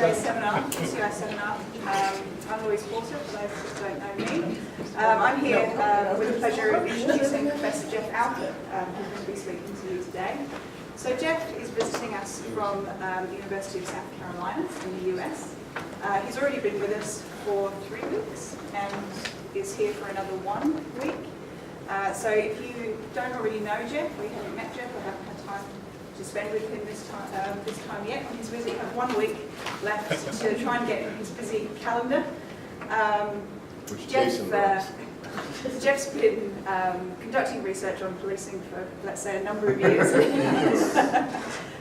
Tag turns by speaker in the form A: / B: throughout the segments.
A: today's seminar, GCI seminar. I'm Louise Porter, for those who don't know me. I'm here with the pleasure of introducing Professor Geoff Alpert, who's going to be speaking to you today. So Geoff is visiting us from the University of South Carolina in the US. He's already been with us for 3 weeks and is here for another 1 week. So if you don't already know Geoff, we haven't met Geoff, or haven't had time to spend with him this time yet on his visit. You have 1 week left to try and get in his busy calendar. Geoff's been conducting research on policing for, let's say, a number of years, and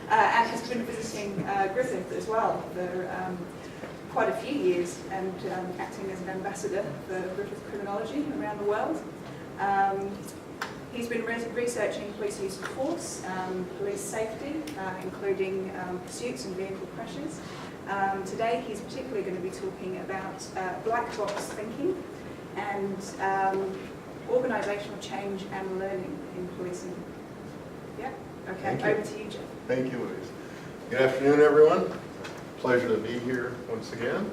A: has been visiting Griffith as well for quite a few years, and acting as an ambassador for Griffith criminology around the world. He's been researching police use of force, police safety, including pursuits and vehicle crashes. Today he's particularly going to be talking about black box thinking and organisational change and learning in policing. Yeah? Okay, over to you, Geoff.
B: Thank you, Louise. Good afternoon, everyone. Pleasure to be here once again.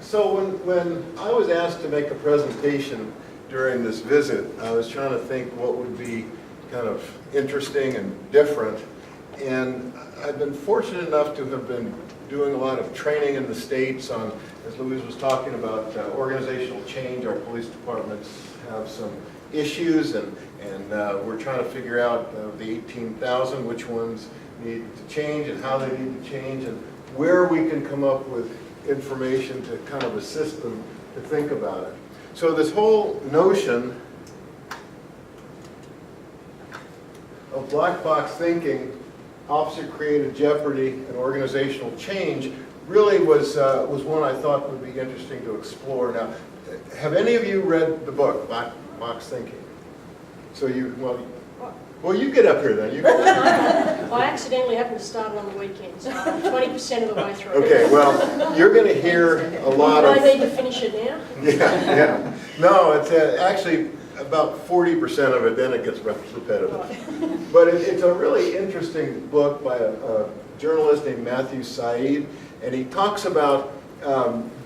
B: So when I was asked to make a presentation during this visit, I was trying to think what would be kind of interesting and different. And I've been fortunate enough to have been doing a lot of training in the States on, as Louise was talking about, organizational change. Our police departments have some issues, and we're trying to figure out the 18,000, which ones need to change and how they need to change, and where we can come up with information to kind of assist them to think about it. So this whole notion of black box thinking, officer-created jeopardy, and organizational change really was one I thought would be interesting to explore. Now, have any of you read the book, Black Box Thinking? So well, you get up here then. You
C: Well, I accidentally happened to start it on the weekend, so I'm 20% of the way through.
B: Okay, well, you're going to hear a lot of...
C: Do I need to finish it now?
B: Yeah. No, it's actually about 40% of it, then it gets repetitive.
C: Right.
B: But it's a really interesting book by a journalist named Matthew Said, and he talks about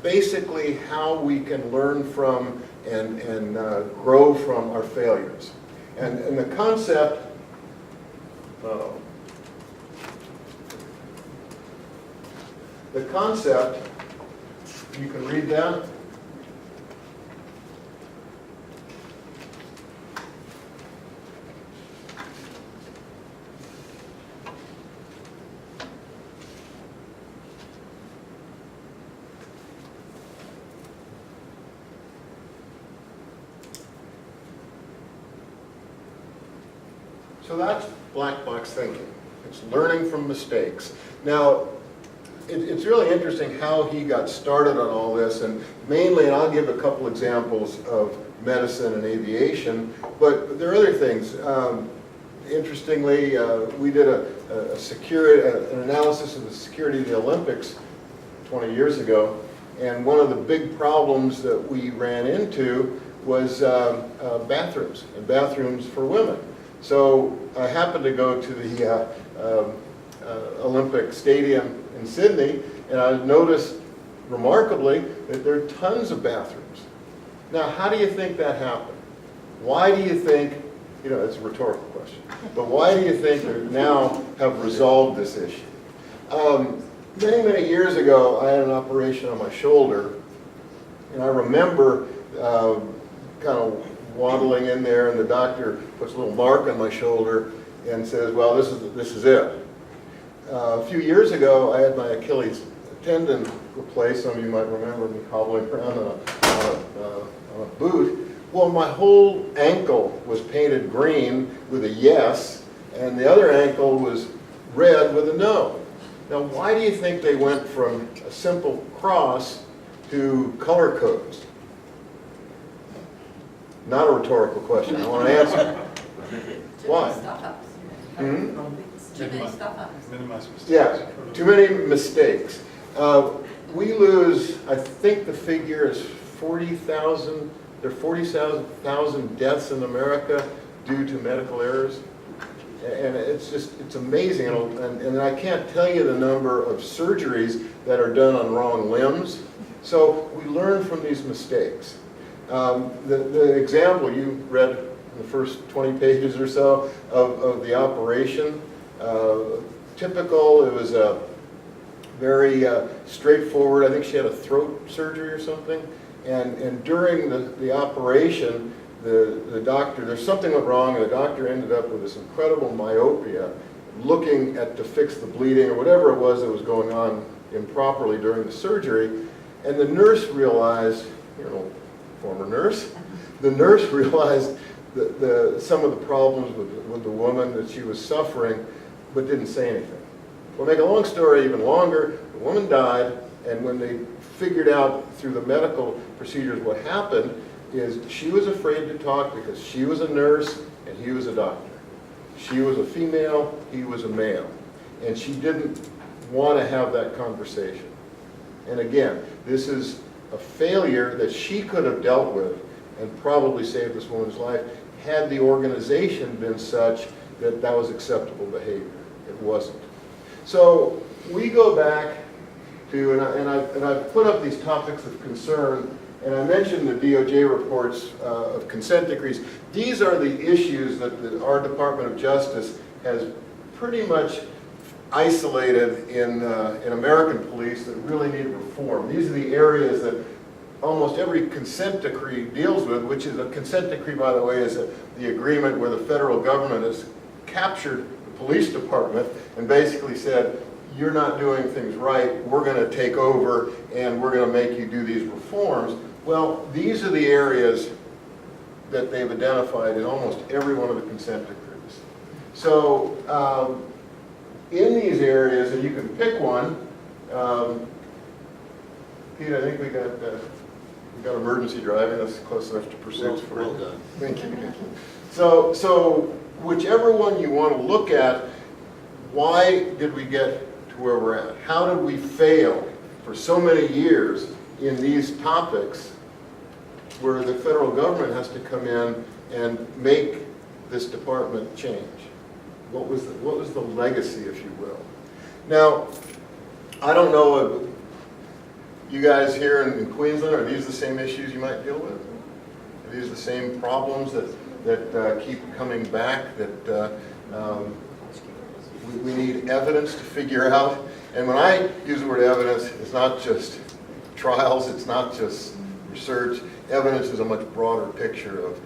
B: basically how we can learn from and grow from our failures. And the concept, you can read that. So that's black box thinking. It's learning from mistakes. Now, it's really interesting how he got started on all this, and mainly, and I'll give a couple examples of medicine and aviation, but there are other things. Interestingly, we did an analysis of the security of the Olympics 20 years ago, and one of the big problems that we ran into was bathrooms, and bathrooms for women. So I happened to go to the Olympic Stadium in Sydney, and I noticed remarkably that there are tons of bathrooms. Now, how do you think that happened? Why do you think, it's a rhetorical question, but why do you think they now have resolved this issue? Many, many years ago, I had an operation on my shoulder, and I remember kind of waddling in there, and the doctor puts a little mark on my shoulder and says, well, this is it. A few years ago, I had my Achilles tendon replaced. Some of you might remember me hobbling around on a boot. Well, my whole ankle was painted green with a yes, and the other ankle was red with a no. Now, why do you think they went from a simple cross to color codes? Not a rhetorical question. I want to answer. Why?
D: Too many stuff-ups.
E: Minimize mistakes.
B: Yeah, too many mistakes. We lose, I think the figure is 40,000, there are 40,000 deaths in America due to medical errors. And it's amazing, and I can't tell you the number of surgeries that are done on wrong limbs. So we learn from these mistakes. The example you read in the first 20 pages or so of the operation, typical, it was a very straightforward, I think she had a throat surgery or something, and during the operation, the doctor, there's something went wrong, and the doctor ended up with this incredible myopia, looking to fix the bleeding or whatever it was that was going on improperly during the surgery, and the nurse realized, former nurse, the nurse realized some of the problems with the woman that she was suffering, but didn't say anything. Well, make a long story even longer, the woman died, and when they figured out through the medical procedures what happened, is she was afraid to talk because she was a nurse and he was a doctor. She was a female, he was a male. And she didn't want to have that conversation. And again, this is a failure that she could have dealt with and probably saved this woman's life had the organization been such that that was acceptable behavior. It wasn't. So we go back to, and I've put up these topics of concern, and I mentioned the DOJ reports of consent decrees. These are the issues that our Department of Justice has pretty much isolated in American police that really need reform. These are the areas that almost every consent decree deals with, which is a consent decree, by the way, is the agreement where the federal government has captured the police department and basically said, you're not doing things right, we're going to take over and we're going to make you do these reforms. Well, these are the areas that they've identified in almost every one of the consent decrees. So in these areas, and you can pick one, Pete, I think we got emergency driving, that's close enough to pursuits for
D: well
B: you.
D: done.
B: Thank you. So whichever one you want to look at, why did we get to where we're at? How did we fail for so many years in these topics where the federal government has to come in and make this department change? What was the legacy, if you will? Now, I don't know, you guys here in Queensland, are these the same issues you might deal with? Are these the same problems that keep coming back, that we need evidence to figure out? And when I use the word evidence, it's not just trials, it's not just research. Evidence is a much broader picture of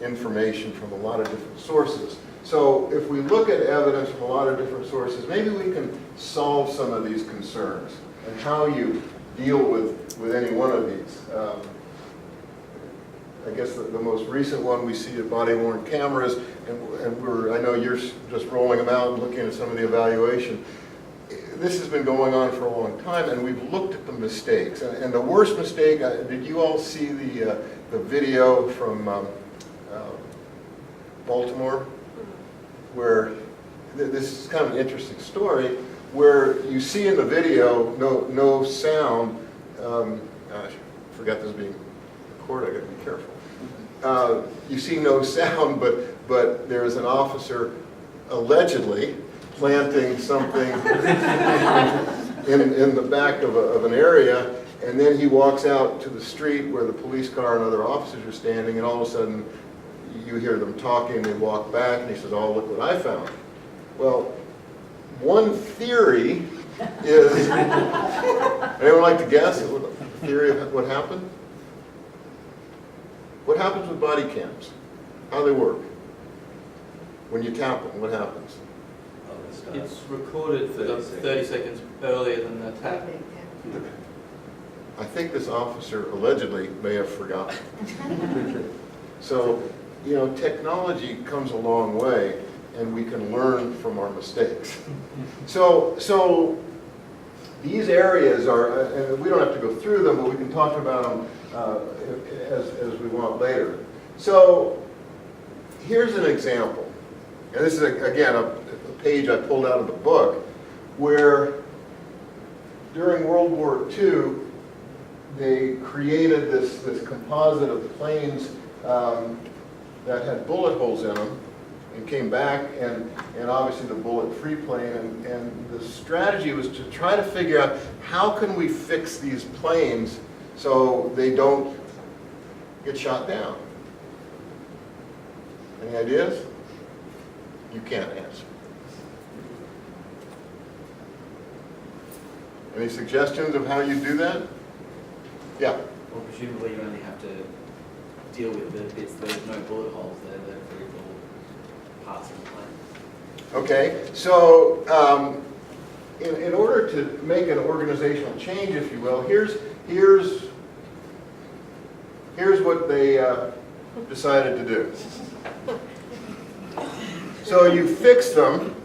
B: information from a lot of different sources. So if we look at evidence from a lot of different sources, maybe we can solve some of these concerns and how you deal with any one of these. I guess the most recent one we see at body-worn cameras, and I know you're just rolling them out and looking at some of the evaluation. This has been going on for a long time, and we've looked at the mistakes. And the worst mistake, did you all see the video from Baltimore? Where this is kind of an interesting story, where you see in the video no sound. Gosh, I forgot this is being recorded. I got to be careful. You see no sound, but there is an officer allegedly planting something in the back of an area, and then he walks out to the street where the police car and other officers are standing, and all of a sudden you hear them talking, they walk back, and he says, oh, look what I found. Well, one theory is, anyone like to guess the theory of what happened? What happens with body cams? How do they work? When you tap them, what happens?
D: It's recorded for 30 seconds earlier than the tap.
B: I think this officer allegedly may have forgotten. So, technology comes a long way, and we can learn from our mistakes. So these areas are, and we don't have to go through them, but we can talk about them as we want later. So here's an example. And this is, again, a page I pulled out of the book, where during World War II, they created this composite of planes that had bullet holes in them, and came back, and obviously the bullet-free plane, and the strategy was to try to figure out how can we fix these planes so they don't get shot down. Any ideas? You can't answer. Any suggestions of how you do that? Yeah.
E: Well, presumably you only have to deal with the bits where there's no bullet holes, they're the free fall parts of the plane.
B: Okay, so in order to make an organizational change, if you will, here's what they decided to do. So you fix them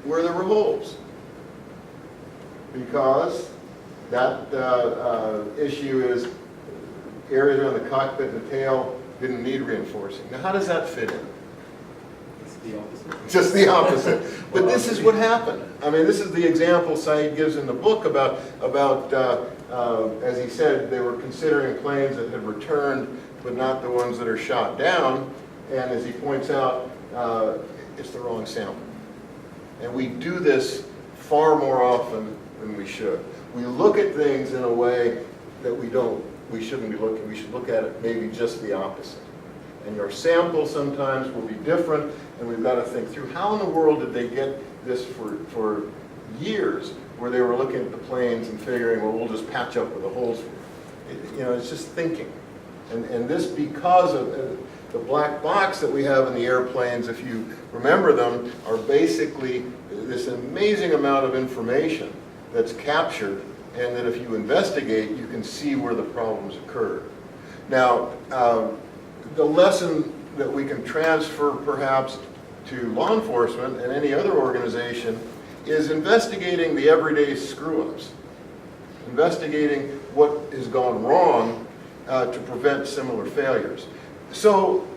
B: where there were holes, because that issue is areas around the cockpit and the tail didn't need reinforcing. Now, how does that fit in?
E: It's the opposite.
B: Just the opposite. But this is what happened. I mean, this is the example Said gives in the book about as he said, they were considering planes that had returned, but not the ones that are shot down. And as he points out, it's the wrong sample. And we do this far more often than we should. We look at things in a way that we shouldn't be looking. We should look at it maybe just the opposite. And your sample sometimes will be different, and we've got to think through how in the world did they get this for years, where they were looking at the planes and figuring, well, we'll just patch up where the holes were. You know, it's just thinking. And this, because of the black box that we have in the airplanes, if you remember them, are basically this amazing amount of information that's captured, and that if you investigate, you can see where the problems occurred. Now, the lesson that we can transfer perhaps to law enforcement and any other organization is investigating the everyday screw-ups, investigating what has gone wrong to prevent similar failures. So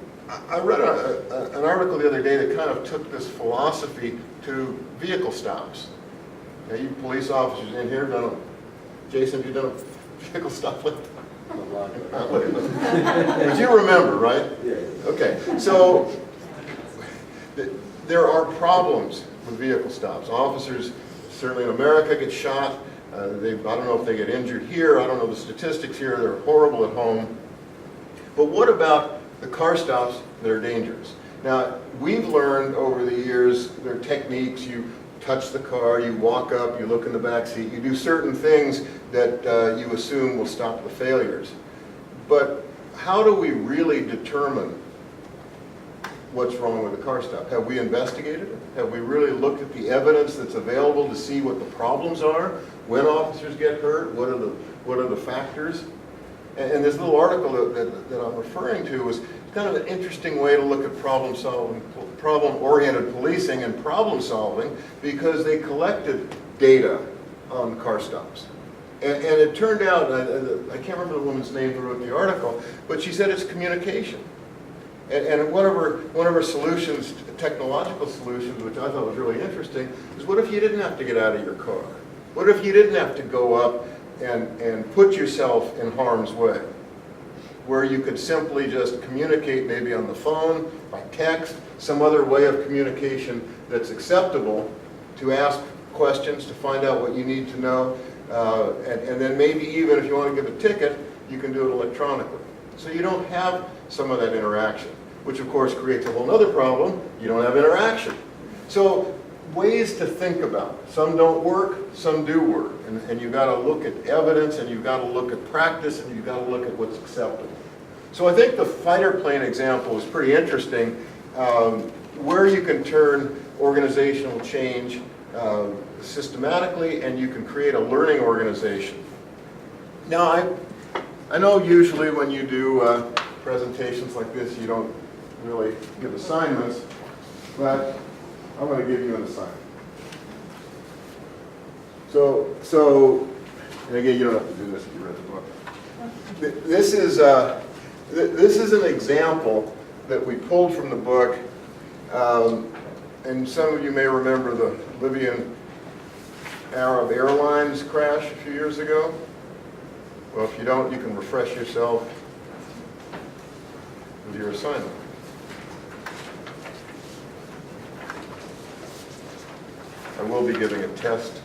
B: I read an article the other day that kind of took this philosophy to vehicle stops. Now, you police officers in here done Jason, have you done a vehicle stop like that? But you remember, right?
F: Yeah.
B: Okay, so there are problems with vehicle stops. Officers, certainly in America, get shot. I don't know if they get injured here. I don't know the statistics here. They're horrible at home. But what about the car stops that are dangerous? Now, we've learned over the years there are techniques. You touch the car, you walk up, you look in the back seat, you do certain things that you assume will stop the failures. But how do we really determine what's wrong with the car stop? Have we investigated it? Have we really looked at the evidence that's available to see what the problems are? When officers get hurt, what are the factors? And this little article that I'm referring to was kind of an interesting way to look at problem-oriented policing and problem solving, because they collected data on car stops. And it turned out, I can't remember the woman's name who wrote the article, but she said it's communication. And one of her solutions, technological solutions, which I thought was really interesting, is what if you didn't have to get out of your car? What if you didn't have to go up and put yourself in harm's way? Where you could simply just communicate, maybe on the phone, by text, some other way of communication that's acceptable, to ask questions, to find out what you need to know, and then maybe even if you want to give a ticket, you can do it electronically. So you don't have some of that interaction, which of course creates a whole other problem. You don't have interaction. So ways to think about it. Some don't work, some do work. And you've got to look at evidence, and you've got to look at practice, and you've got to look at what's acceptable. So I think the fighter plane example is pretty interesting, where you can turn organizational change systematically, and you can create a learning organization. Now, I know usually when you do presentations like this, you don't really give assignments, but I'm going to give you an assignment. So, and again, you don't have to do this if you read the book. This is an example that we pulled from the book, and some of you may remember the Libyan Arab Airlines crash a few years ago. Well, if you don't, you can refresh yourself with your assignment. I will be giving a test.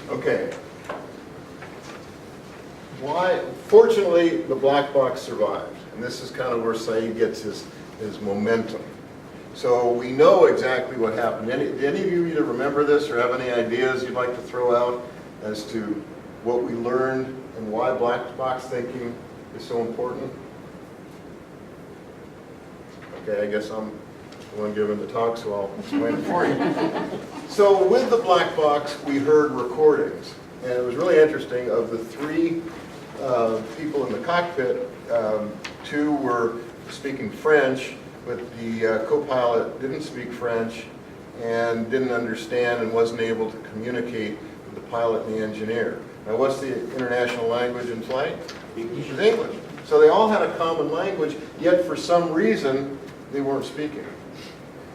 B: Okay. Fortunately, the black box survived, and this is kind of where Saeed gets his momentum. So we know exactly what happened. Do any of you either remember this or have any ideas you'd like to throw out as to what we learned and why black box thinking is so important? Okay, I guess I'm the one giving the talk, so I'll explain it for you. So with the black box, we heard recordings, and it was really interesting. Of the three people in the cockpit, two were speaking French, but the co-pilot didn't speak French and didn't understand and wasn't able to communicate with the pilot and the engineer. Now, what's the international language in flight? English. It's English. So they all had a common language, yet for some reason they weren't speaking.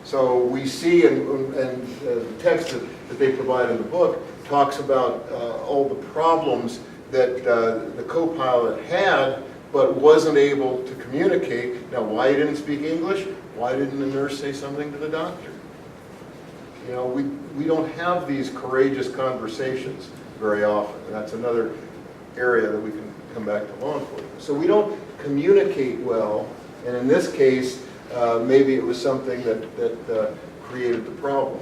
B: So we see, and the text that they provide in the book talks about all the problems that the co-pilot had, but wasn't able to communicate. Now, why he didn't speak English? Why didn't the nurse say something to the doctor? You know, we don't have these courageous conversations very often. And that's another area that we can come back to law enforcement. So we don't communicate well, and in this case, maybe it was something that created the problem.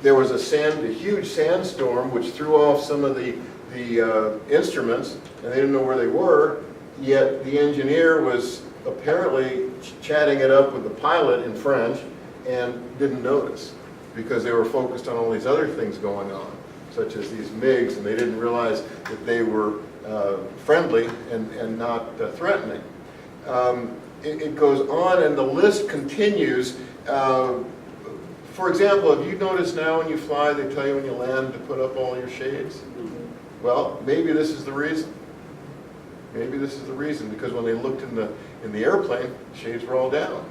B: There was a huge sandstorm which threw off some of the instruments, and they didn't know where they were, yet the engineer was apparently chatting it up with the pilot in French and didn't notice because they were focused on all these other things going on, such as these MiGs, and they didn't realize that they were friendly and not threatening. It goes on, and the list continues. For example, have you noticed now when you fly, they tell you when you land to put up all your shades? Well, maybe this is the reason. Maybe this is the reason, because when they looked in the airplane, shades were all down.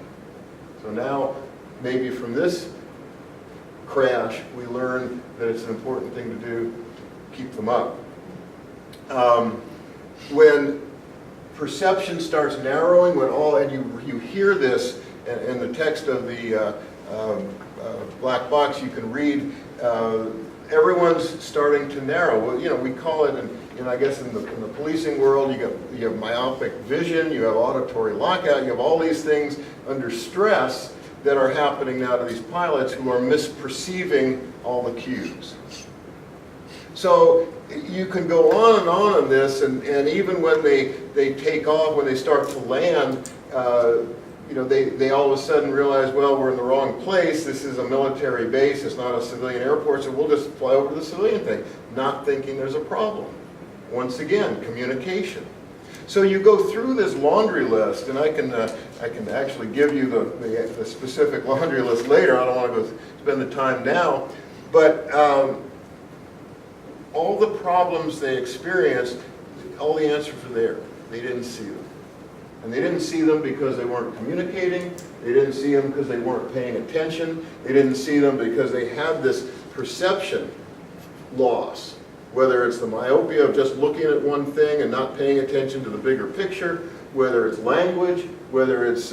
B: So now, maybe from this crash, we learn that it's an important thing to do, keep them up. When perception starts narrowing, and you hear this in the text of the black box, you can read, everyone's starting to narrow. Well, you know, we call it, I guess in the policing world, you have myopic vision, you have auditory lockout, you have all these things under stress that are happening now to these pilots who are misperceiving all the cues. So you can go on this, and even when they take off, when they start to land, they all of a sudden realize, well, we're in the wrong place. This is a military base. It's not a civilian airport, so we'll just fly over to the civilian thing, not thinking there's a problem. Once again, communication. So you go through this laundry list, and I can actually give you the specific laundry list later. I don't want to go spend the time now, but all the problems they experienced, all the answers are there. They didn't see them. And they didn't see them because they weren't communicating. They didn't see them because they weren't paying attention. They didn't see them because they had this perception loss, whether it's the myopia of just looking at one thing and not paying attention to the bigger picture, whether it's language, whether it's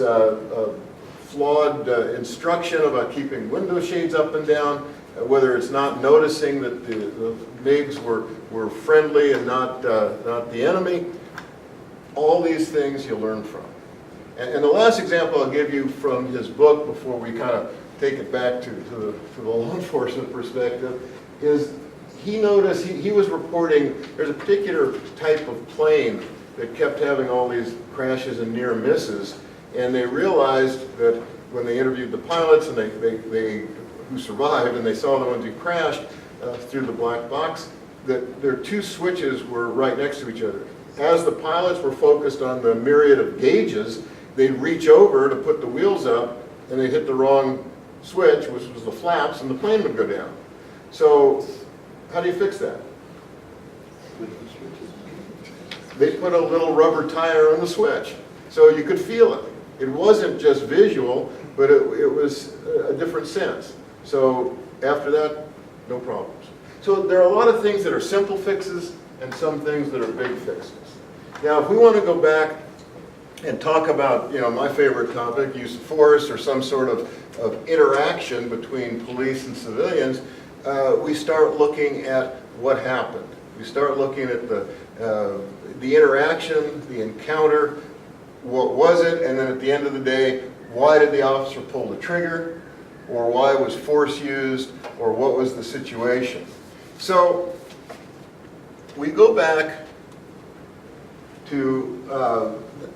B: flawed instruction about keeping window shades up and down, whether it's not noticing that the MiGs were friendly and not the enemy. All these things you learn from. And the last example I'll give you from his book before we kind of take it back to the law enforcement perspective is he noticed, he was reporting there's a particular type of plane that kept having all these crashes and near misses, and they realized that when they interviewed the pilots and they who survived and they saw the ones who crashed through the black box, that their two switches were right next to each other. As the pilots were focused on the myriad of gauges, they'd reach over to put the wheels up, and they'd hit the wrong switch, which was the flaps, and the plane would go down. So, how do you fix that? They put a little rubber tire on the switch, so you could feel it. It wasn't just visual, but it was a different sense. So, after that, no problems. So, there are a lot of things that are simple fixes, and some things that are big fixes. Now, if we want to go back and talk about, my favorite topic, use of force or some sort of interaction between police and civilians, we start looking at what happened. We start looking at the interaction, the encounter, what was it, and then at the end of the day, why did the officer pull the trigger, or why was force used, or what was the situation. So, we go back to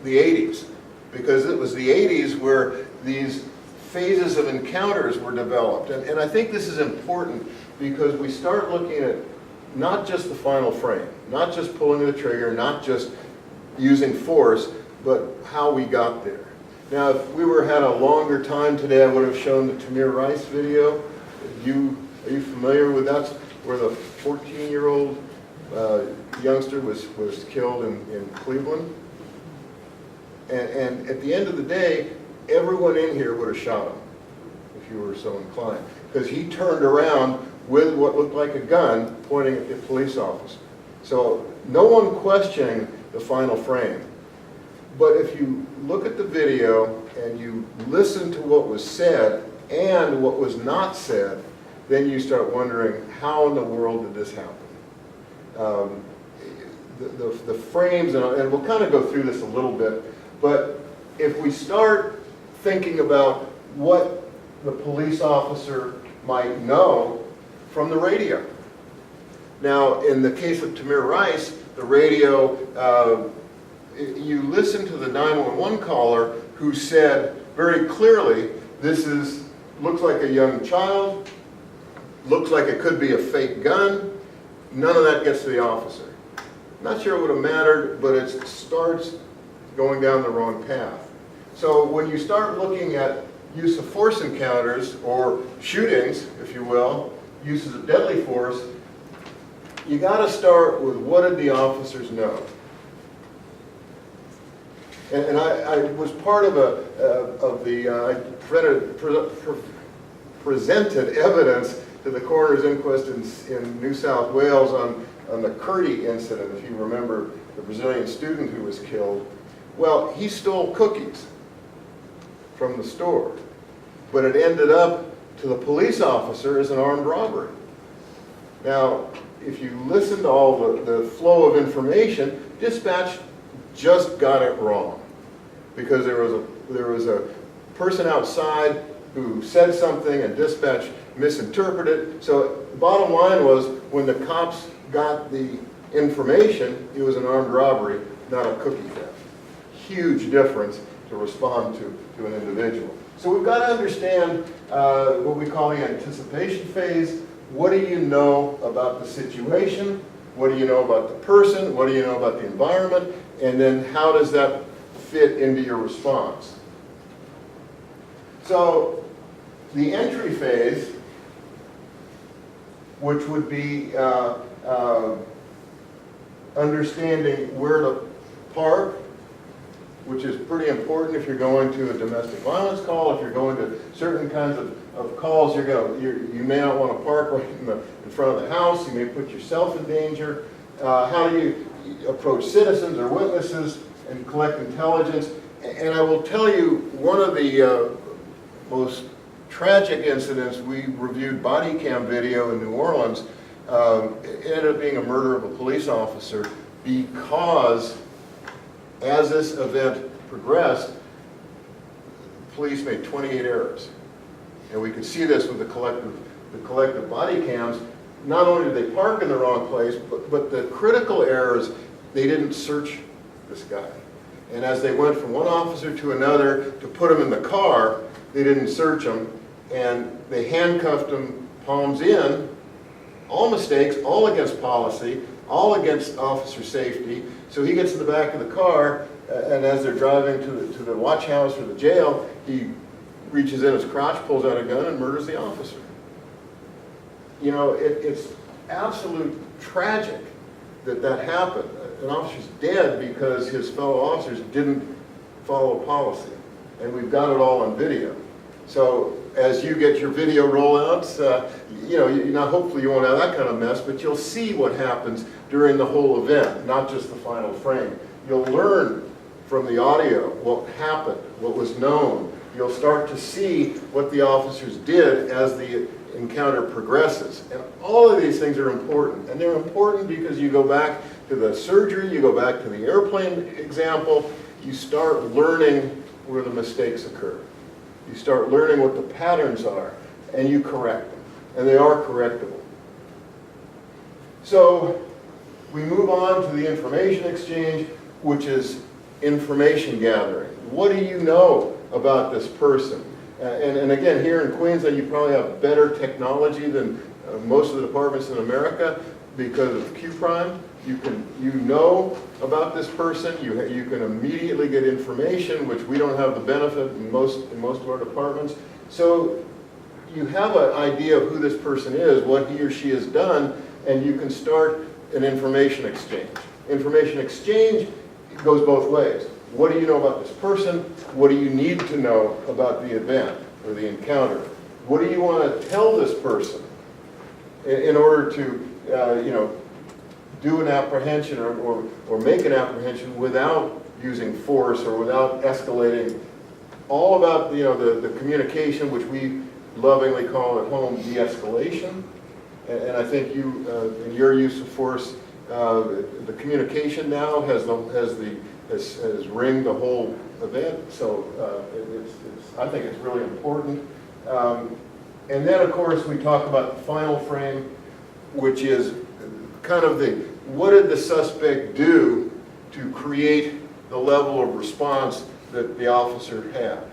B: the 80s, because it was the 80s where these phases of encounters were developed. And I think this is important because we start looking at not just the final frame, not just pulling the trigger, not just using force, but how we got there. Now, if we had a longer time today, I would have shown the Tamir Rice video. Are you familiar with that? Where the 14-year-old youngster was killed in Cleveland. And at the end of the day, everyone in here would have shot him if you were so inclined. Because he turned around with what looked like a gun pointing at the police officer. So no one questioning the final frame. But if you look at the video and you listen to what was said and what was not said, then you start wondering, how in the world did this happen? The frames, and we'll kind of go through this a little bit, but if we start thinking about what the police officer might know from the radio. Now, in the case of Tamir Rice, the radio, you listen to the 911 caller who said very clearly, this looks like a young child, looks like it could be a fake gun. None of that gets to the officer. Not sure it would have mattered, but it starts going down the wrong path. So when you start looking at use of force encounters, or shootings, if you will, uses of deadly force, you got to start with what did the officers know? And I was part of I presented evidence to the coroner's inquest in New South Wales on the Curdy incident, if you remember the Brazilian student who was killed. Well, he stole cookies from the store, but it ended up to the police officer as an armed robbery. Now, if you listen to all the flow of information, dispatch just got it wrong, because there was a person outside who said something and dispatch misinterpreted. So the bottom line was, when the cops got the information, it was an armed robbery, not a cookie theft. Huge difference to respond to an individual. So we've got to understand what we call the anticipation phase. What do you know about the situation? What do you know about the person? What do you know about the environment? And then how does that fit into your response? So the entry phase, which would be understanding where to park, which is pretty important if you're going to a domestic violence call. If you're going to certain kinds of calls, you may not want to park right in front of the house. You may put yourself in danger. How do you approach citizens or witnesses and collect intelligence? And I will tell you, one of the most tragic incidents, we reviewed body cam video in New Orleans. It ended up being a murder of a police officer, because as this event progressed, police made 28 errors. And we could see this with the collective body cams. Not only did they park in the wrong place, but the critical errors, they didn't search this guy. And as they went from one officer to another to put him in the car, they didn't search him, and they handcuffed him palms in. All mistakes, all against policy, all against officer safety. So he gets in the back of the car, and as they're driving to the watch house or the jail, he reaches in his crotch, pulls out a gun, and murders the officer. You know, it's absolute tragic that happened. An officer's dead because his fellow officers didn't follow policy. And we've got it all on video. So as you get your video rollouts, hopefully you won't have that kind of mess, but you'll see what happens during the whole event, not just the final frame. You'll learn from the audio what happened, what was known. You'll start to see what the officers did as the encounter progresses. And all of these things are important. And they're important because you go back to the surgery, you go back to the airplane example, you start learning where the mistakes occur. You start learning what the patterns are, and you correct them. And they are correctable. So we move on to the information exchange, which is information gathering. What do you know about this person? And again, here in Queensland, you probably have better technology than most of the departments in America because of Q-Prime. You know about this person. You can immediately get information, which we don't have the benefit in most of our departments. So you have an idea of who this person is, what he or she has done, and you can start an information exchange. Information exchange goes both ways. What do you know about this person? What do you need to know about the event or the encounter? What do you want to tell this person in order to, do an apprehension or make an apprehension without using force or without escalating? All about the communication, which we lovingly call at home de-escalation. And I think you, in your use of force, the communication now has ringed the whole event. So I think it's really important. And then, of course, we talk about the final frame, which is kind of what did the suspect do to create the level of response that the officer had.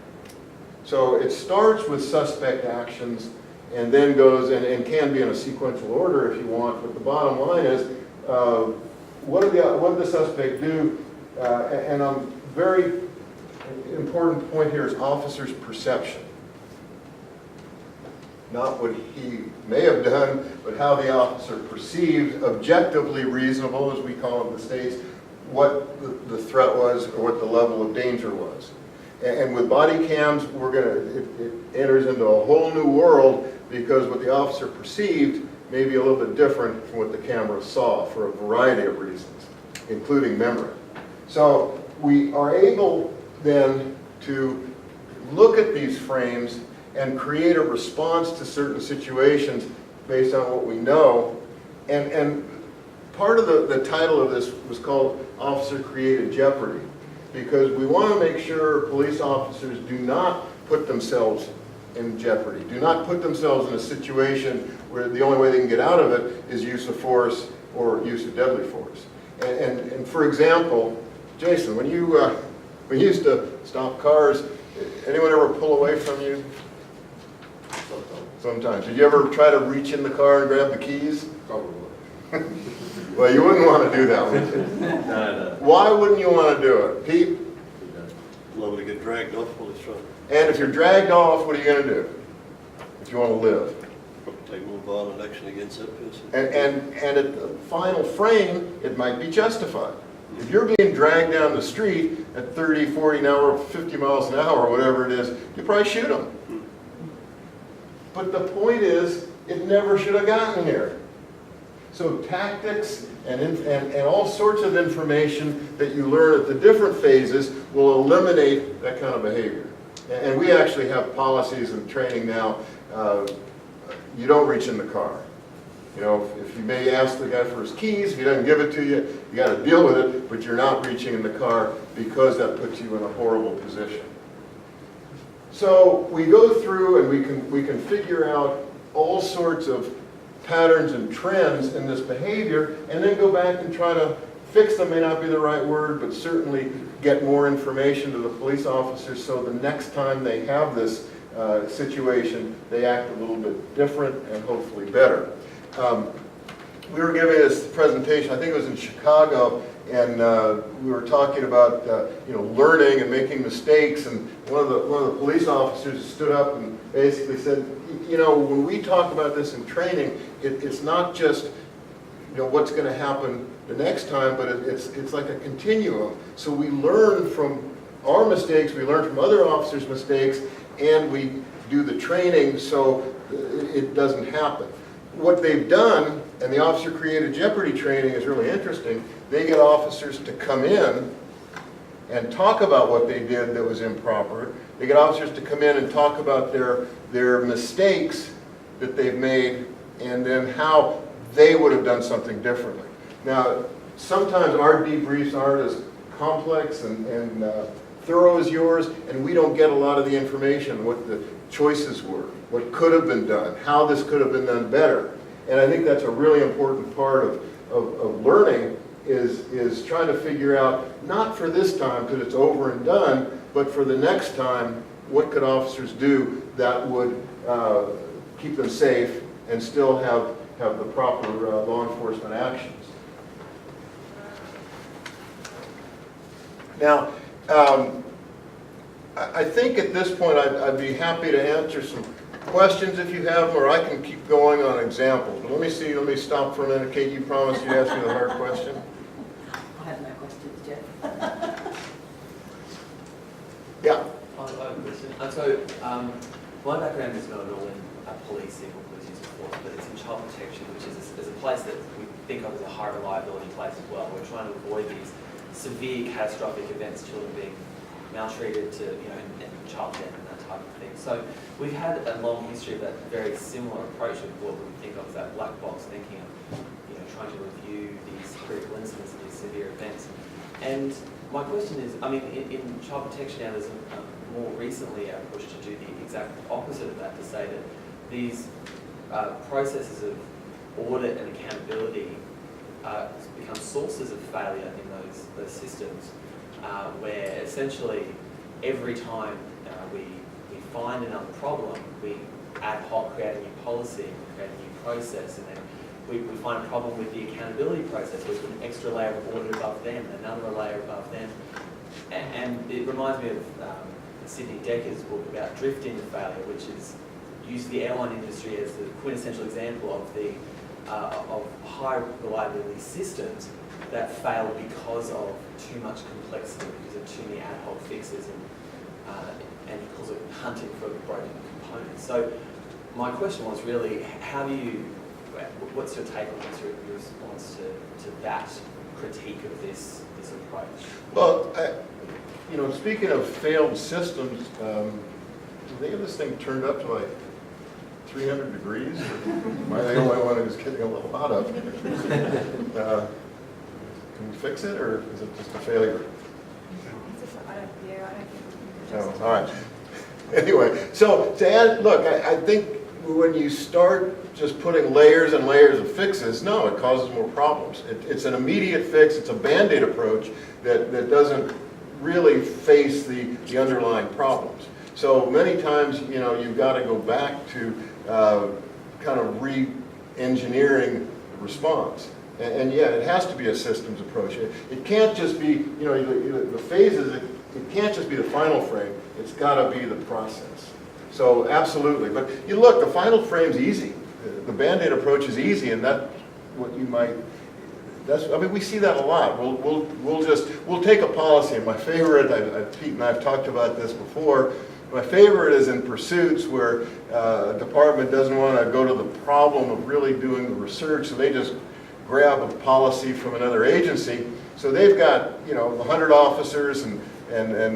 B: So it starts with suspect actions and then goes, and can be in a sequential order if you want, but the bottom line is, what did the suspect do and a very important point here is officer's perception. Not what he may have done, but how the officer perceived, objectively reasonable, as we call it in the States, what the threat was or what the level of danger was. And with body cams, it enters into a whole new world, because what the officer perceived may be a little bit different from what the camera saw for a variety of reasons, including memory. So we are able then to look at these frames and create a response to certain situations based on what we know. And part of the title of this was called Officer Created Jeopardy, because we want to make sure police officers do not put themselves in jeopardy, do not put themselves in a situation where the only way they can get out of it is use of force or use of deadly force. And for example, Jason, when you used to stop cars, anyone ever pull away from you? Sometimes. Did you ever try to reach in the car and grab the keys?
F: Probably.
B: Well, you wouldn't want to do that, would you?
F: No.
B: Why wouldn't you want to do it? Pete?
F: Liable to get dragged off while he's trying
B: And if you're dragged off, what are you going to do if you want to live?
F: to take more violent action against that person.
B: And at the final frame, it might be justified. If you're being dragged down the street at 30, 40 an hour, 50 miles an hour, whatever it is, you probably shoot them. But the point is, it never should have gotten here. So tactics and all sorts of information that you learn at the different phases will eliminate that kind of behavior. And we actually have policies and training now. You don't reach in the car. You know, if you may ask the guy for his keys, if he doesn't give it to you, you got to deal with it, but you're not reaching in the car, because that puts you in a horrible position. So we go through and we can figure out all sorts of patterns and trends in this behavior, and then go back and try to fix them. May not be the right word, but certainly get more information to the police officers, so the next time they have this situation, they act a little bit different and hopefully better. We were giving this presentation, I think it was in Chicago, and we were talking about learning and making mistakes, and one of the police officers stood up and basically said, when we talk about this in training, it's not just what's going to happen the next time, but it's like a continuum. So we learn from our mistakes, we learn from other officers' mistakes, and we do the training so it doesn't happen. What they've done, and the Officer Created Jeopardy training is really interesting, they get officers to come in and talk about what they did that was improper. They get officers to come in and talk about their mistakes that they've made, and then how they would have done something differently. Now, sometimes our debriefs aren't as complex and thorough as yours, and we don't get a lot of the information, what the choices were, what could have been done, how this could have been done better. And I think that's a really important part of learning, is trying to figure out, not for this time because it's over and done, but for the next time, what could officers do that would keep them safe and still have the proper law enforcement actions. Now, I think at this point I'd be happy to answer some questions if you have them, or I can keep going on examples. But let me stop for a minute. Kate, you promised you'd ask me the hard question.
G: I have no questions, Jeff.
B: Yeah.
E: I have a question. So, my background is not at all in policing or police use of force, but it's in child protection, which is a place that we think of as a high reliability place as well. We're trying to avoid these severe catastrophic events, children being maltreated and child death and that type of thing. So we've had a long history of that very similar approach of what we think of as that black box thinking of trying to review these critical incidents, these severe events. And my question is, in child protection now there's more recently a push to do the exact opposite of that, to say that these processes of audit and accountability become sources of failure in those systems, where essentially every time we find another problem, we ad hoc create a new policy, create a new process, and then we find a problem with the accountability process. We put an extra layer of audit above them, another layer above them. And it reminds me of Sidney Decker's book about drift into failure, which is use the airline industry as the quintessential example of the of high reliability systems that fail because of too much complexity, because of too many ad hoc fixes, and he calls it hunting for broken components. So my question was really, what's your take on this, your response to that critique of this approach?
B: Well, speaking of failed systems, do they have this thing turned up to like 300 degrees? Am I the only one who's getting a little hot up here? Can we fix it, or is it just a failure?
A: I don't think we can
B: No,
A: just.
B: all right. Anyway, so to add, look, I think when you start just putting layers and layers of fixes, no, it causes more problems. It's an immediate fix, it's a Band-Aid approach that doesn't really face the underlying problems. So many times, you've got to go back to kind of re-engineering the response. And yeah, it has to be a systems approach. It can't just be, the phases, it can't just be the final frame, it's got to be the process. So absolutely, but you look, the final frame's easy. The Band-Aid approach is easy, and that's what you might, we see that a lot. We'll take a policy, and my favorite, Pete and I have talked about this before, my favorite is in pursuits where a department doesn't want to go to the problem of really doing the research, so they just grab a policy from another agency. So they've got 100 officers and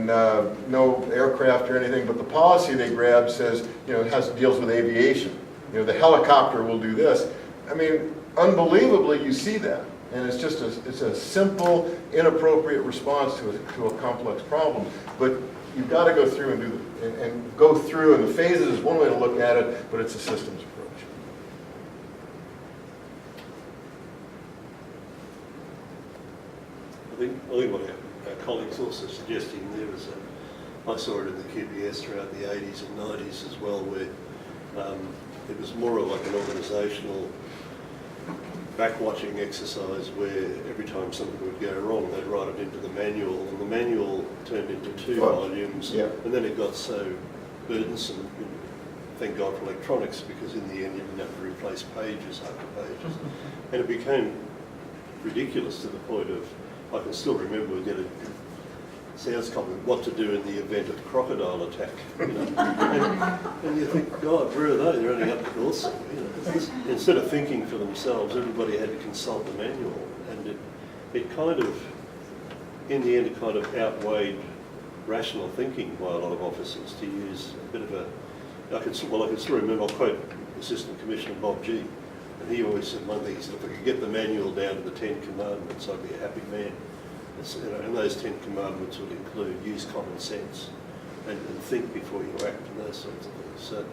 B: no aircraft or anything, but the policy they grab says deals with aviation. The helicopter will do this. Unbelievably, you see that, and it's just a simple, inappropriate response to a complex problem. But you've got to go through and go through, and the phases is one way to look at it, but it's a systems approach.
F: I think what our colleagues also suggesting there is I saw it in the QBS throughout the 80s and 90s as well, where it was more of like an organisational back-watching exercise where every time something would go wrong, they'd write it into the manual, and the manual turned into 2 volumes,
B: yeah.
F: And then it got so burdensome. Thank God for electronics, because in the end you didn't have to replace pages after pages, and it became ridiculous to the point of, I can still remember, sounds common, what to do in the event of crocodile attack. And you think, God, where are they? They're only up north somewhere. Instead of thinking for themselves, everybody had to consult the manual, and it kind of, in the end, it kind of outweighed rational thinking by a lot of officers to use a bit of a. I can still remember. I'll quote Assistant Commissioner Bob G. And he always said one thing. He said, "If I could get the manual down to the 10 Commandments, I'd be a happy man." And those 10 Commandments would include use common sense and think before you act and those sorts of things. So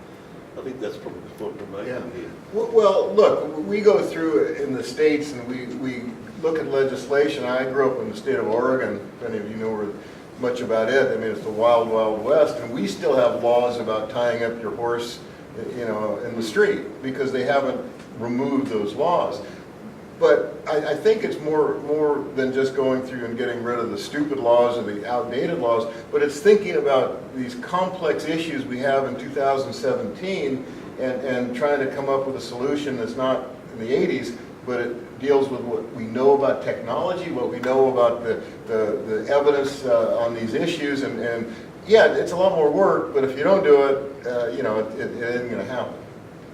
F: I think that's probably the point we're making here.
B: Well, look, we go through in the States and we look at legislation. I grew up in the state of Oregon. If any of you know much about it, it's the wild, wild west, and we still have laws about tying up your horse, in the street, because they haven't removed those laws. But I think it's more than just going through and getting rid of the stupid laws or the outdated laws, but it's thinking about these complex issues we have in 2017 and trying to come up with a solution that's not in the 80s, but it deals with what we know about technology, what we know about the evidence on these issues, and yeah, it's a lot more work, but if you don't do it, it isn't going to happen.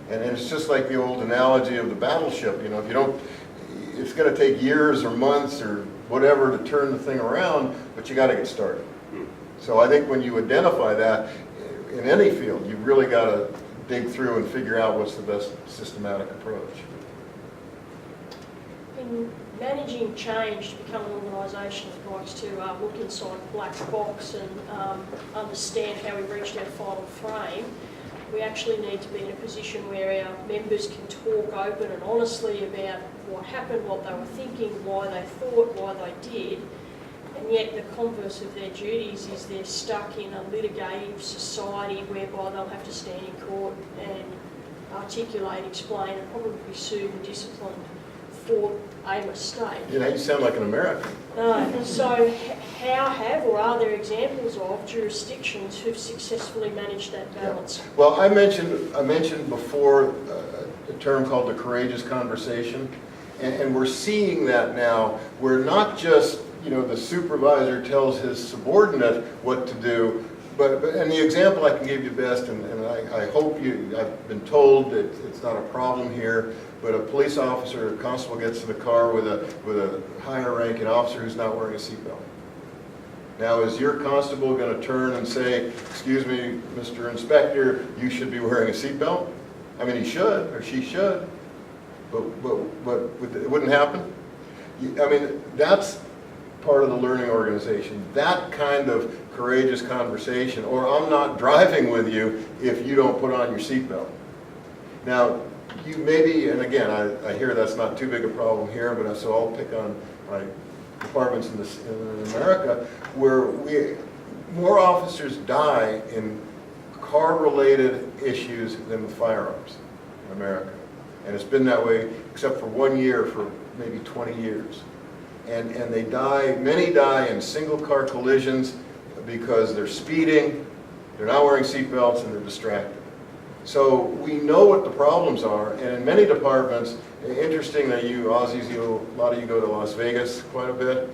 B: And it's just like the old analogy of the battleship, if you don't, it's going to take years or months or whatever to turn the thing around, but you got to get started. So I think when you identify that in any field, you've really got to dig through and figure out what's the best systematic approach.
C: In managing change to become an organisation that likes to look inside a black box and understand how we reached our final frame, we actually need to be in a position where our members can talk open and honestly about what happened, what they were thinking, why they thought, why they did. And yet the converse of their duties is they're stuck in a litigative society whereby they'll have to stand in court and articulate, explain, and probably soothe and discipline for a mistake.
B: You know, you sound like an American.
C: So how have or are there examples of jurisdictions who've successfully managed that balance?
B: Well, I mentioned before a term called the courageous conversation, and we're seeing that now, where not just, you know, the supervisor tells his subordinate what to do, but and the example I can give you best, and I hope I've been told that it's not a problem here, but a police officer, a constable gets in the car with a higher ranking officer who's not wearing a seatbelt. Now, is your constable going to turn and say, excuse me, Mr. Inspector, you should be wearing a seatbelt? I mean, he should, or she should, but it wouldn't happen? I mean, that's part of the learning organization, that kind of courageous conversation, or I'm not driving with you if you don't put on your seatbelt. Now, you maybe, and again, I hear that's not too big a problem here, but so I'll pick on my departments in America, where more officers die in car-related issues than with firearms in America. And it's been that way, except for 1 year for maybe 20 years. And they die, many die in single-car collisions because they're speeding, they're not wearing seatbelts, and they're distracted. So we know what the problems are, and in many departments, interesting that you Aussies, a lot of you go to Las Vegas quite a bit,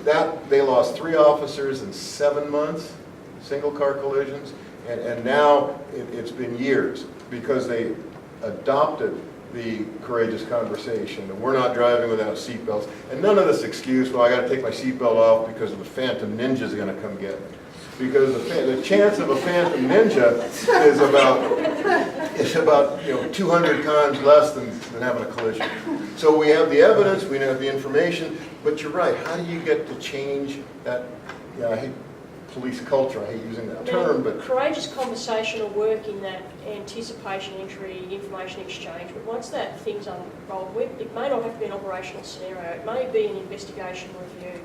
B: that they lost 3 officers in 7 months, single-car collisions, and now it's been years because they adopted the courageous conversation, and we're not driving without seatbelts, and none of this excuse, well, I got to take my seatbelt off because the Phantom Ninja's going to come get me. Because the chance of a Phantom Ninja is about 200 times less than having a collision. So we have the evidence, we have the information, but you're right. How do you get to change that? I hate police culture. I hate using that term, but
C: courageous conversation will work in that anticipation entry, information exchange. But once that thing's unrolled, it may not have to be an operational scenario. It may be an investigation review,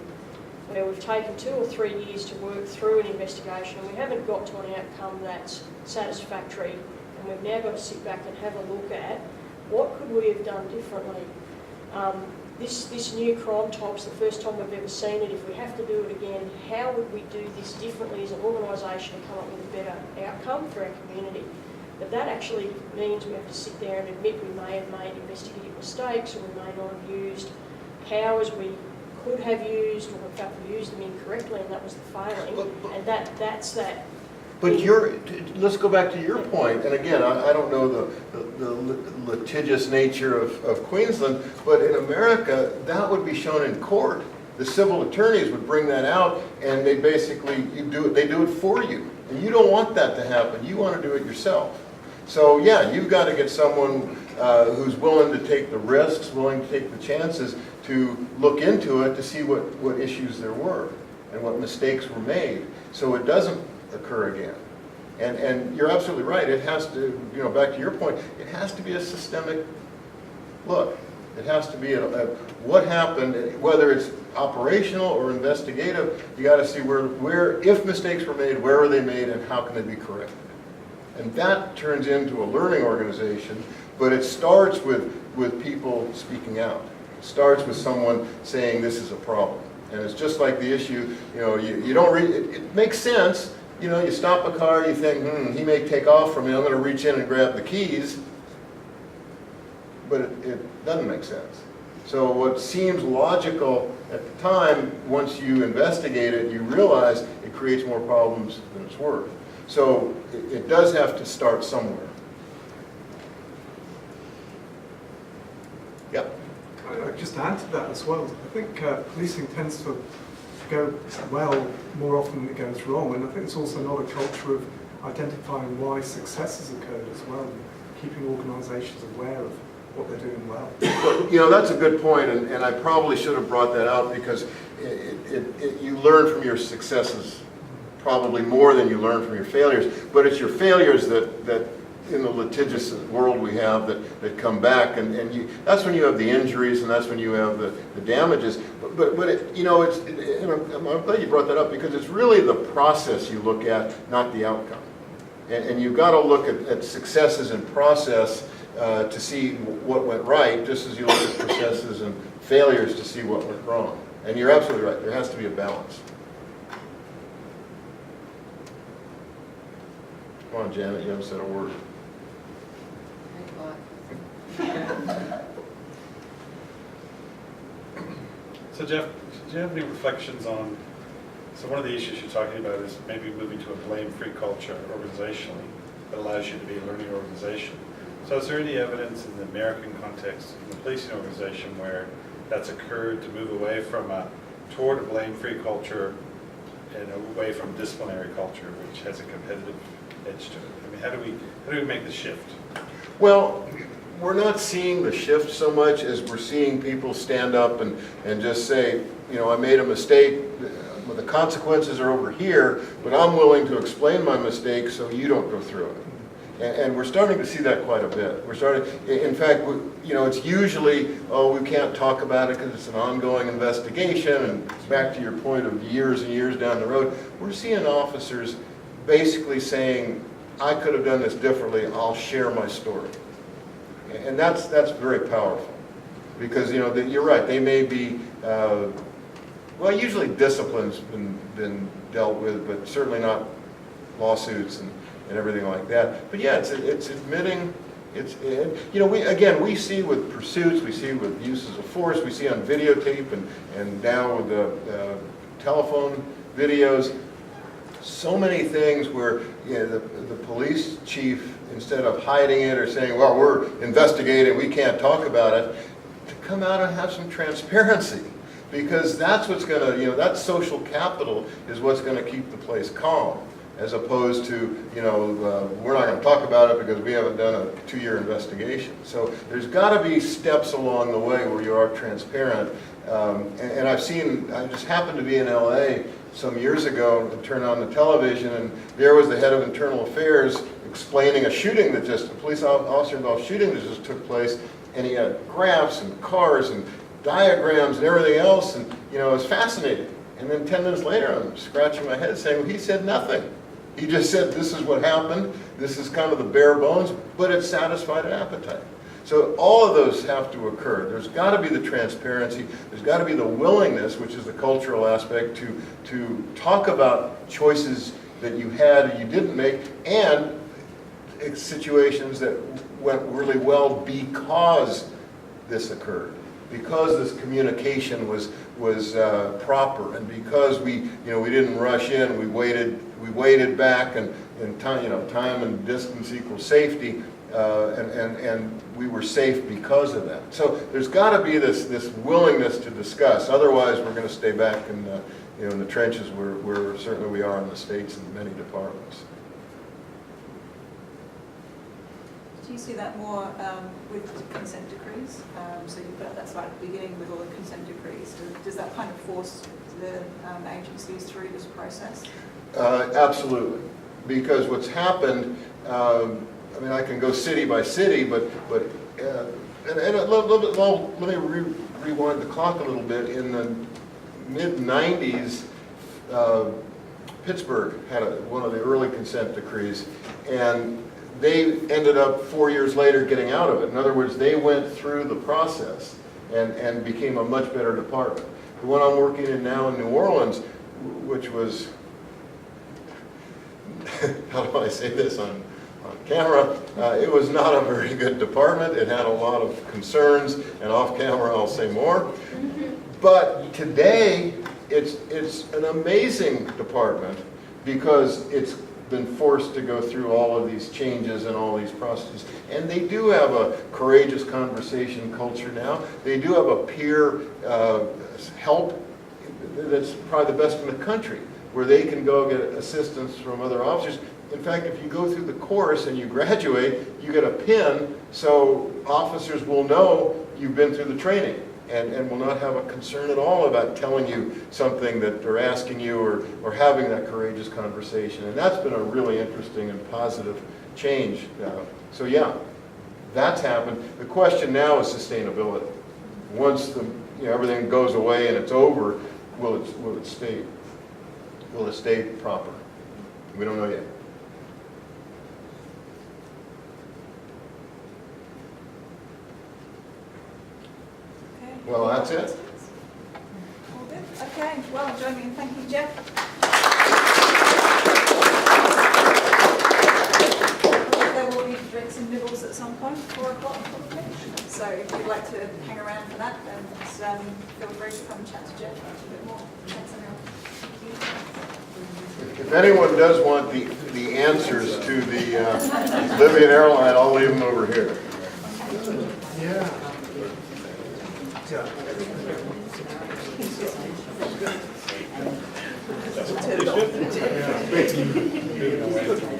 C: where we've taken 2 or 3 years to work through an investigation and we haven't got to an outcome that's satisfactory, and we've now got to sit back and have a look at what could we have done differently. This new crime type's the first time we've ever seen it. If we have to do it again, how would we do this differently as an organisation and come up with a better outcome for our community? But that actually means we have to sit there and admit we may have made investigative mistakes, or we may not have used powers we could have used, or in fact we used them incorrectly, and that was the failing. And that's that.
B: But let's go back to your point, and again, I don't know the litigious nature of Queensland, but in America, that would be shown in court. The civil attorneys would bring that out, and they basically, they do it for you. And you don't want that to happen. You want to do it yourself. So yeah, you've got to get someone who's willing to take the risks, willing to take the chances to look into it to see what issues there were and what mistakes were made, so it doesn't occur again. And you're absolutely right. It has to, back to your point, it has to be a systemic look. It has to be what happened, whether it's operational or investigative. You got to see where, if mistakes were made, where were they made, and how can they be corrected. And that turns into a learning organization, but it starts with people speaking out. It starts with someone saying this is a problem. And it's just like the issue, you don't read, it makes sense. You stop a car, you think, he may take off from me, I'm going to reach in and grab the keys. But it doesn't make sense. So what seems logical at the time, once you investigate it, you realize it creates more problems than it's worth. So it does have to start somewhere. Yep.
H: I'd just add to that as well. I think policing tends to go well more often than it goes wrong, and I think it's also not a culture of identifying why success has occurred as well, and keeping organisations aware of what they're doing well.
B: Well, that's a good point, and I probably should have brought that out, because you learn from your successes probably more than you learn from your failures, but it's your failures that in the litigious world we have that come back, and that's when you have the injuries, and that's when you have the damages. But I'm glad you brought that up, because it's really the process you look at, not the outcome. And you've got to look at successes in process to see what went right, just as you look at successes and failures to see what went wrong. And you're absolutely right, there has to be a balance. Come on, Janet, you haven't said a word.
I: So Jeff, do you have any reflections on, so one of the issues you're talking about is maybe moving to a blame-free culture organizationally that allows you to be a learning organization. So is there any evidence in the American context, in the policing organization, where that's occurred to move away from toward a blame-free culture and away from disciplinary culture, which has a competitive edge to it? I mean, how do we make the shift?
B: Well, we're not seeing the shift so much as we're seeing people stand up and just say, you know, I made a mistake, well, the consequences are over here, but I'm willing to explain my mistake so you don't go through it. And we're starting to see that quite a bit. We're starting, in fact, you know, it's usually, oh, we can't talk about it because it's an ongoing investigation, and back to your point of years and years down the road, we're seeing officers basically saying, I could have done this differently, I'll share my story. And that's very powerful, because, you know, you're right, they may be, well, usually discipline's been dealt with, but certainly not lawsuits and everything like that. But yeah, it's admitting, you know, we see with pursuits, we see with uses of force, we see on videotape and now with the telephone videos, so many things where, you know, the police chief, instead of hiding it or saying, well, we're investigating, we can't talk about it, to come out and have some transparency. Because that's what's going to, you know, that social capital is what's going to keep the place calm, as opposed to, you know, we're not going to talk about it because we haven't done a 2-year investigation. So there's got to be steps along the way where you are transparent. And I've seen, I just happened to be in LA some years ago and turn on the television, and there was the head of internal affairs explaining a shooting that just, a police officer involved shooting that just took place, and he had graphs and cars and diagrams and everything else, and, you know, it was fascinating. And then 10 minutes later, I'm scratching my head saying, well, he said nothing. He just said, this is what happened, this is kind of the bare bones, but it satisfied an appetite. So all of those have to occur. There's got to be the transparency, there's got to be the willingness, which is the cultural aspect, to talk about choices that you had or you didn't make, and situations that went really well because this occurred, because this communication was proper, and because we didn't rush in, we waited back, and time, you know, time and distance equals safety, and we were safe because of that. So there's got to be this willingness to discuss. Otherwise, we're going to stay back in in the trenches where certainly we are in the States in many departments.
A: Do you see that more with consent decrees? So you put up that slide at the beginning with all the consent decrees. Does that kind of force the agencies through this process?
B: Absolutely, because what's happened, I mean, I can go city by city, but and a little bit. Well, let me rewind the clock a little bit. In the mid-90s, Pittsburgh had one of the early consent decrees, and they ended up 4 years later getting out of it. In other words, they went through the process and became a much better department. The one I'm working in now in New Orleans, which was, how do I say this on camera, it was not a very good department. It had a lot of concerns, and off camera I'll say more. But today, it's an amazing department because it's been forced to go through all of these changes and all these processes. And they do have a courageous conversation culture now. They do have a peer help that's probably the best in the country, where they can go get assistance from other officers. In fact, if you go through the course and you graduate, you get a pin, so officers will know you've been through the training and will not have a concern at all about telling you something that they're asking you or having that courageous conversation. And that's been a really interesting and positive change. So yeah, that's happened. The question now is sustainability. Once everything goes away and it's over, will it stay proper? We don't know yet. Well, that's it.
A: All good? Okay, well, join me in thanking Jeff. There will be drinks and nibbles at some point, 4 o'clock probably. So if you'd like to hang around for that, then feel free to come and chat to Jeff a bit more. Thanks, everyone.
B: If anyone does want the answers to the Libyan airline, I'll leave them over here.
H: Yeah.
I: Moving away from